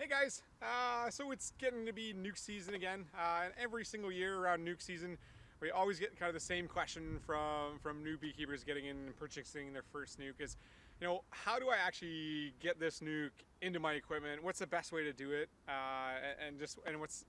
guys, so it's getting to be nuke season again, and every single year around nuke season we always get kind of the same question from new beekeepers getting in and purchasing their first nuke is, how do I actually get this nuke into my equipment? What's the best way to do it? And what's,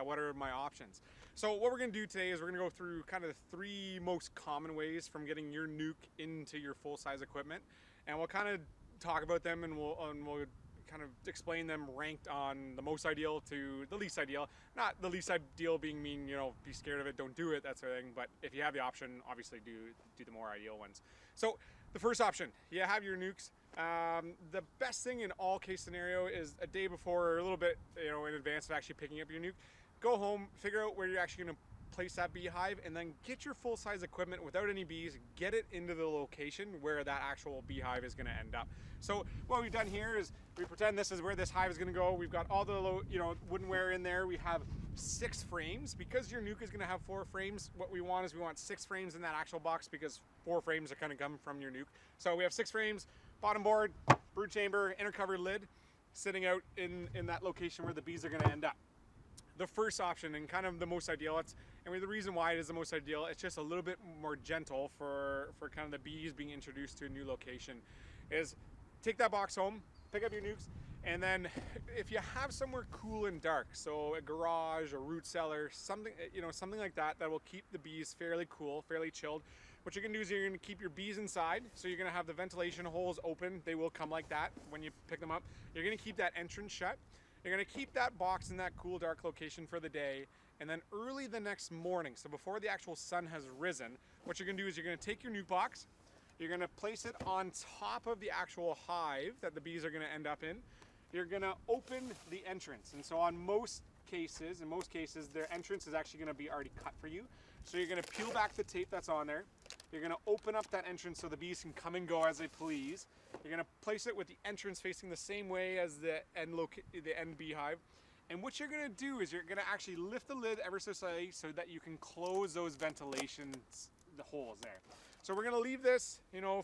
what are my options? So what we're going to do today is we're going to go through kind of the three most common ways from getting your nuke into your full-size equipment, and we'll kind of talk about them, and we'll kind of explain them ranked on the most ideal to the least ideal. Not the least ideal being be scared of it, don't do it, that sort of thing. But if you have the option, obviously do the more ideal ones. So the first option, you have your nukes. The best thing in all case scenario is a day before or a little bit in advance of actually picking up your nuke. Go home, figure out where you're actually going to place that beehive, and then get your full-size equipment without any bees, get it into the location where that actual beehive is going to end up. So what we've done here is we pretend this is where this hive is going to go. We've got all the woodenware in there. We have 6 frames. Because your nuke is going to have 4 frames, what we want is we want 6 frames in that actual box, because 4 frames are kind of come from your nuke. So we have 6 frames, bottom board, brood chamber, inner covered lid, sitting out in that location where the bees are going to end up. The first option, and kind of the most ideal, the reason why it is the most ideal, it's just a little bit more gentle for kind of the bees being introduced to a new location, is take that box home, pick up your nukes, and then if you have somewhere cool and dark, so a garage, a root cellar, something like that will keep the bees fairly cool, fairly chilled. What you're gonna do is you're gonna keep your bees inside, so you're gonna have the ventilation holes open. They will come like that when you pick them up. You're gonna keep that entrance shut. You're gonna keep that box in that cool, dark location for the day, and then early the next morning, so before the actual sun has risen, what you're gonna do is you're gonna take your nuke box, you're gonna place it on top of the actual hive that the bees are gonna end up in. You're gonna open the entrance, and so in most cases, their entrance is actually gonna be already cut for you. So you're gonna peel back the tape that's on there. You're gonna open up that entrance so the bees can come and go as they please. You're gonna place it with the entrance facing the same way as the end beehive. And what you're gonna do is you're gonna actually lift the lid ever so slightly so that you can close those the holes there. So we're gonna leave this,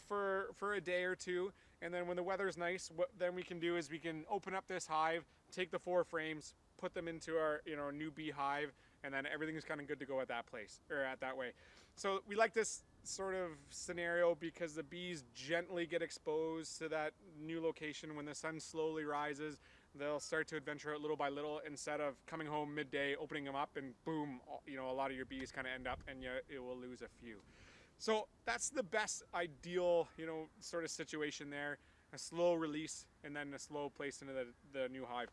for a day or two, and then when the weather's nice, what then we can do is we can open up this hive, take the 4 frames, put them into our new beehive, and then everything's kind of good to go at that place, or at that way. So we like this sort of scenario because the bees gently get exposed to that new location. When the sun slowly rises, they'll start to adventure out little by little, instead of coming home midday, opening them up, and boom, a lot of your bees kind of end up, and it will lose a few. So that's the best ideal, sort of situation there. A slow release, and then a slow place into the new hive.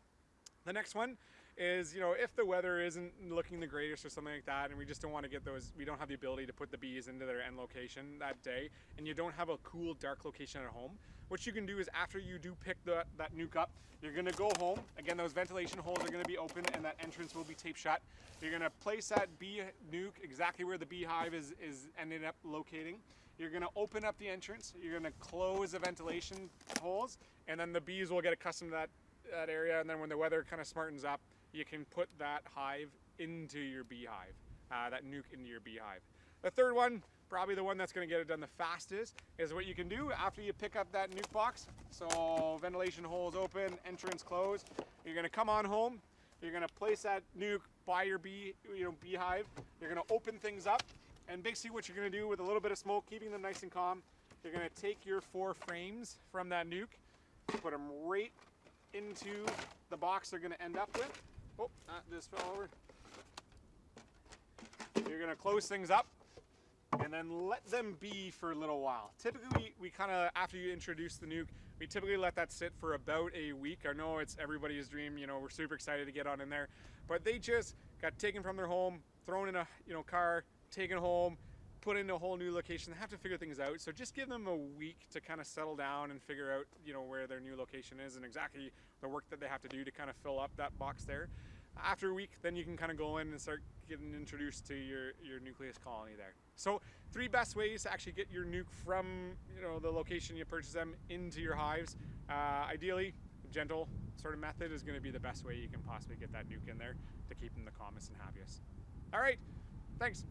The next one is, if the weather isn't looking the greatest or something like that, and we just don't want to get those, we don't have the ability to put the bees into their end location that day, and you don't have a cool, dark location at home, what you can do is after you do pick that nuke up, you're gonna go home. Again, those ventilation holes are gonna be open, and that entrance will be taped shut. You're gonna place that bee nuke exactly where the beehive is ending up locating. You're gonna open up the entrance, you're gonna close the ventilation holes, and then the bees will get accustomed to that area, and then when the weather kind of smartens up, you can put that hive into your beehive, that nuke into your beehive. The third one, probably the one that's going to get it done the fastest, is what you can do after you pick up that nuke box. So ventilation holes open, entrance closed. You're going to come on home. You're going to place that nuke by your beehive. You're going to open things up, and basically what you're going to do with a little bit of smoke, keeping them nice and calm, you're going to take your 4 frames from that nuke, put them right into the box they're going to end up with. Oh, that just fell over. You're going to close things up and then let them be for a little while. Typically, we kind of, after you introduce the nuke, we typically let that sit for about a week. I know it's everybody's dream, we're super excited to get on in there, but they just got taken from their home, thrown in a car, taken home, put into a whole new location. They have to figure things out. So just give them a week to kind of settle down and figure out, where their new location is and exactly the work that they have to do to kind of fill up that box there. After a week, then you can kind of go in and start getting introduced to your nucleus colony there. So 3 best ways to actually get your nuke from, the location you purchase them into your hives. Ideally, a gentle sort of method is going to be the best way you can possibly get that nuke in there to keep them the calmest and happiest. All right, thanks.